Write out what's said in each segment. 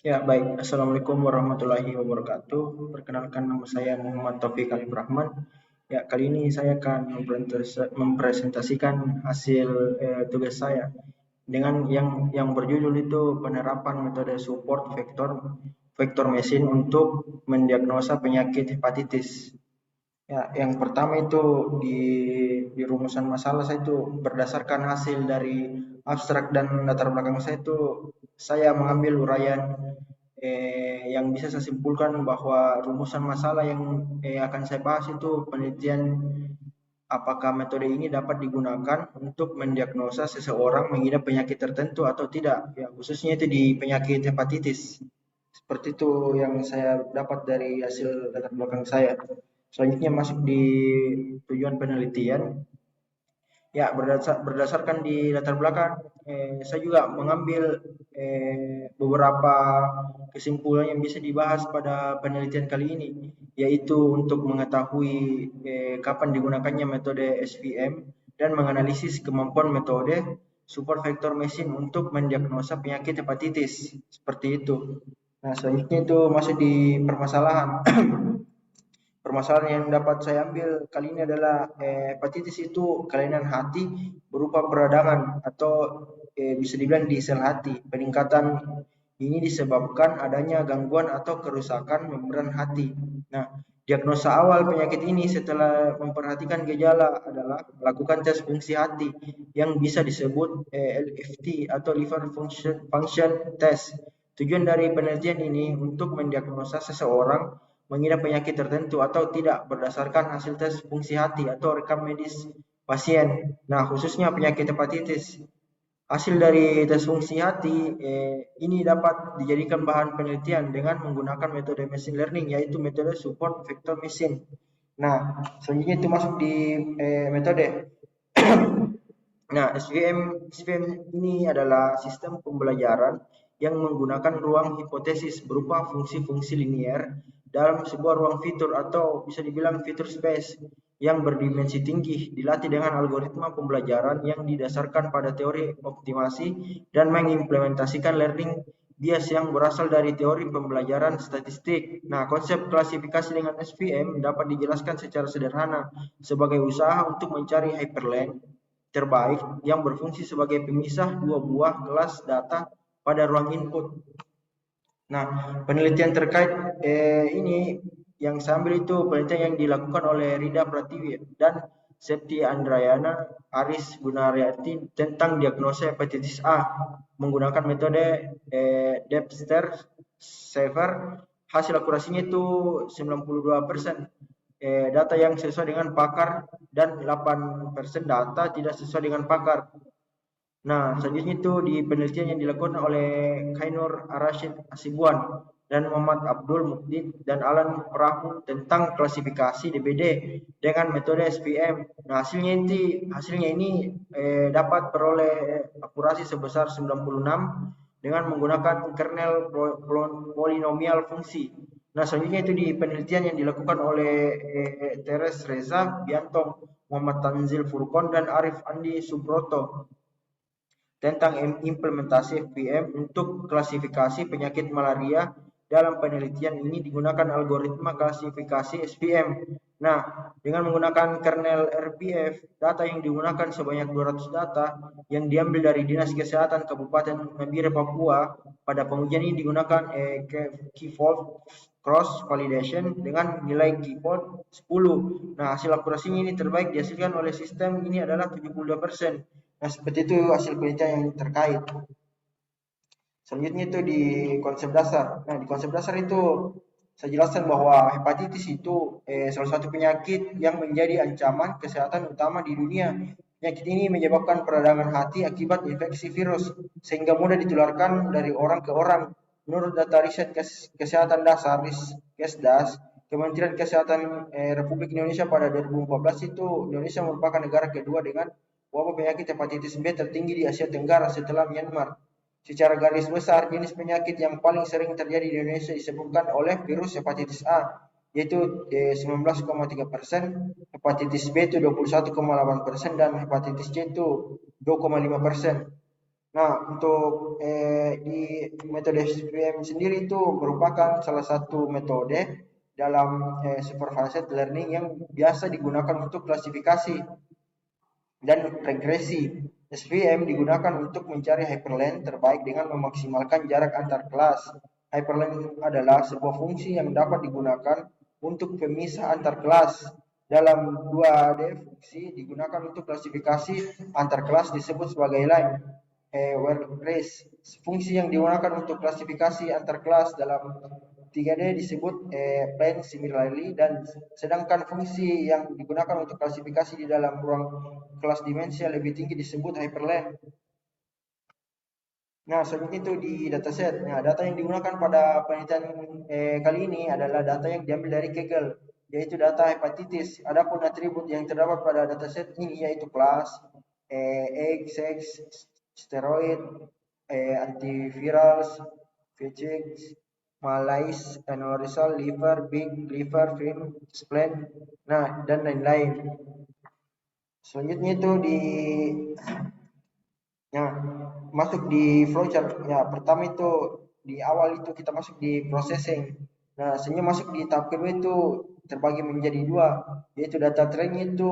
Ya, baik. Assalamualaikum warahmatullahi wabarakatuh. Perkenalkan nama saya Muhammad Taufik Alif Rahman. Ya, kali ini saya akan mempresentasikan hasil tugas saya dengan yang berjudul itu penerapan metode support vektor vektor mesin untuk mendiagnosa penyakit hepatitis. Ya, yang pertama itu di rumusan masalah saya itu berdasarkan hasil dari abstrak dan latar belakang saya itu saya mengambil uraian yang bisa saya simpulkan bahwa rumusan masalah yang akan saya bahas itu penelitian apakah metode ini dapat digunakan untuk mendiagnosa seseorang mengidap penyakit tertentu atau tidak, ya khususnya itu di penyakit hepatitis. Seperti itu yang saya dapat dari hasil latar belakang saya. Selanjutnya masuk di tujuan penelitian. Ya, berdasarkan di latar belakang, saya juga mengambil beberapa kesimpulan yang bisa dibahas pada penelitian kali ini, yaitu untuk mengetahui kapan digunakannya metode SPM dan menganalisis kemampuan metode support vector machine untuk mendiagnosa penyakit hepatitis. Seperti itu. Nah, selanjutnya itu masuk di permasalahan. Permasalahan yang dapat saya ambil kali ini adalah hepatitis itu kelainan hati berupa peradangan atau bisa dibilang di sel hati. Peningkatan ini disebabkan adanya gangguan atau kerusakan membran hati. Nah, diagnosa awal penyakit ini setelah memperhatikan gejala adalah melakukan tes fungsi hati yang bisa disebut LFT atau liver function test. Tujuan dari penelitian ini untuk mendiagnosa seseorang mengidap penyakit tertentu atau tidak berdasarkan hasil tes fungsi hati atau rekam medis pasien. Nah, khususnya penyakit hepatitis. Hasil dari tes fungsi hati ini dapat dijadikan bahan penelitian dengan menggunakan metode machine learning, yaitu metode support vector machine. Nah, selanjutnya itu masuk di metode. Nah, SVM ini adalah sistem pembelajaran yang menggunakan ruang hipotesis berupa fungsi-fungsi linier dalam sebuah ruang fitur atau bisa dibilang fitur space yang berdimensi tinggi, dilatih dengan algoritma pembelajaran yang didasarkan pada teori optimasi dan mengimplementasikan learning bias yang berasal dari teori pembelajaran statistik. Nah, konsep klasifikasi dengan SVM dapat dijelaskan secara sederhana sebagai usaha untuk mencari hyperlink terbaik yang berfungsi sebagai pemisah dua buah kelas data pada ruang input. Nah, penelitian terkait ini yang saya ambil itu penelitian yang dilakukan oleh Rida Pratiwi dan Septi Andrayana Aris Gunaryati tentang diagnosa hepatitis A menggunakan metode Debster Sever. Hasil akurasinya itu 92%. Data yang sesuai dengan pakar dan 8% data tidak sesuai dengan pakar. Nah, selanjutnya itu di penelitian yang dilakukan oleh Kainur Arashid Asibuan dan Muhammad Abdul Mukdid dan Alan Prahu tentang klasifikasi DBD dengan metode SPM. Nah, hasilnya ini dapat peroleh akurasi sebesar 96 dengan menggunakan kernel polinomial fungsi. Nah, selanjutnya itu di penelitian yang dilakukan oleh Teres Reza Biantong, Muhammad Tanzil Furqon dan Arif Andi Subroto tentang implementasi FPM untuk klasifikasi penyakit malaria. Dalam penelitian ini digunakan algoritma klasifikasi SPM. Nah, dengan menggunakan kernel RPF, data yang digunakan sebanyak 200 data yang diambil dari Dinas Kesehatan Kabupaten Nabire, Papua. Pada pengujian ini digunakan key-fold cross validation dengan nilai key-fold 10. Nah, hasil akurasinya ini terbaik dihasilkan oleh sistem ini adalah 72%. Nah, seperti itu hasil penelitian yang terkait. Selanjutnya itu di konsep dasar. Nah, di konsep dasar itu saya jelaskan bahwa hepatitis itu salah satu penyakit yang menjadi ancaman kesehatan utama di dunia. Penyakit ini menyebabkan peradangan hati akibat infeksi virus, sehingga mudah ditularkan dari orang ke orang. Menurut data riset kesehatan dasar Kesdas, Kementerian Kesehatan Republik Indonesia pada 2014 itu Indonesia merupakan negara kedua dengan wabah penyakit hepatitis B tertinggi di Asia Tenggara setelah Myanmar. Secara garis besar, jenis penyakit yang paling sering terjadi di Indonesia disebabkan oleh virus hepatitis A, yaitu 19,3%, hepatitis B itu 21,8%, dan hepatitis C itu 2,5%. Nah, untuk di metode SPM sendiri itu merupakan salah satu metode dalam supervised learning yang biasa digunakan untuk klasifikasi dan regresi. SVM digunakan untuk mencari hyperlink terbaik dengan memaksimalkan jarak antar kelas. Hyperlink adalah sebuah fungsi yang dapat digunakan untuk pemisah antar kelas. Dalam 2D fungsi digunakan untuk klasifikasi antar kelas disebut sebagai line. Workplace. Fungsi yang digunakan untuk klasifikasi antar kelas dalam 3D disebut plane similarly, dan sedangkan fungsi yang digunakan untuk klasifikasi di dalam ruang kelas dimensi yang lebih tinggi disebut hyperlink. Nah, selanjutnya itu di dataset. Nah, data yang digunakan pada penelitian kali ini adalah data yang diambil dari Kaggle, yaitu data hepatitis. Adapun atribut yang terdapat pada dataset ini yaitu kelas, age, sex, steroid, antivirals, VCX, malaise, aneurysal, liver, big liver, film, spleen, nah dan lain-lain. Selanjutnya itu di ya, masuk di flowchart. Ya, pertama itu di awal itu kita masuk di processing. Nah, selanjutnya masuk di tahap kedua itu terbagi menjadi dua, yaitu data trainnya itu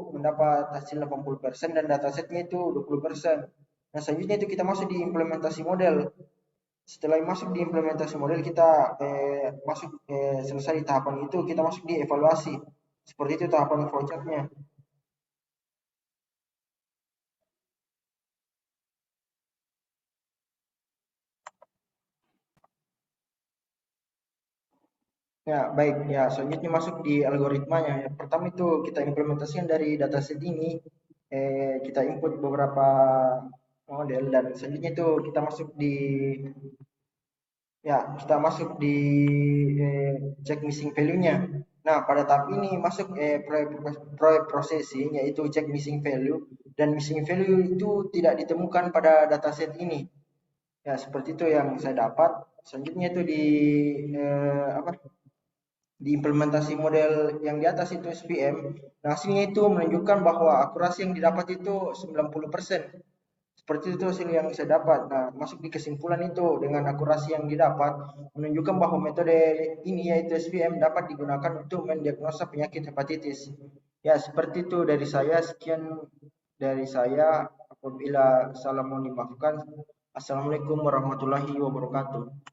mendapat hasil 80% dan datasetnya itu 20%. Nah, selanjutnya itu kita masuk di implementasi model. Setelah masuk di implementasi model, kita masuk selesai di tahapan itu, kita masuk di evaluasi. Seperti itu tahapan flowchartnya. Ya, baik. Ya, selanjutnya masuk di algoritmanya. Yang pertama itu kita implementasikan dari dataset ini, kita input beberapa model, dan selanjutnya itu kita masuk di kita masuk di check missing value-nya. Nah, pada tahap ini masuk processing, yaitu check missing value, dan missing value itu tidak ditemukan pada dataset ini. Ya, seperti itu yang saya dapat. Selanjutnya itu di apa? Diimplementasi model yang di atas itu SPM, nah hasilnya itu menunjukkan bahwa akurasi yang didapat itu 90%. Seperti itu hasil yang saya dapat. Nah, masuk di kesimpulan itu dengan akurasi yang didapat menunjukkan bahwa metode ini yaitu SPM dapat digunakan untuk mendiagnosa penyakit hepatitis. Ya, seperti itu dari saya. Sekian dari saya. Apabila salah mohon dimaafkan. Assalamualaikum warahmatullahi wabarakatuh.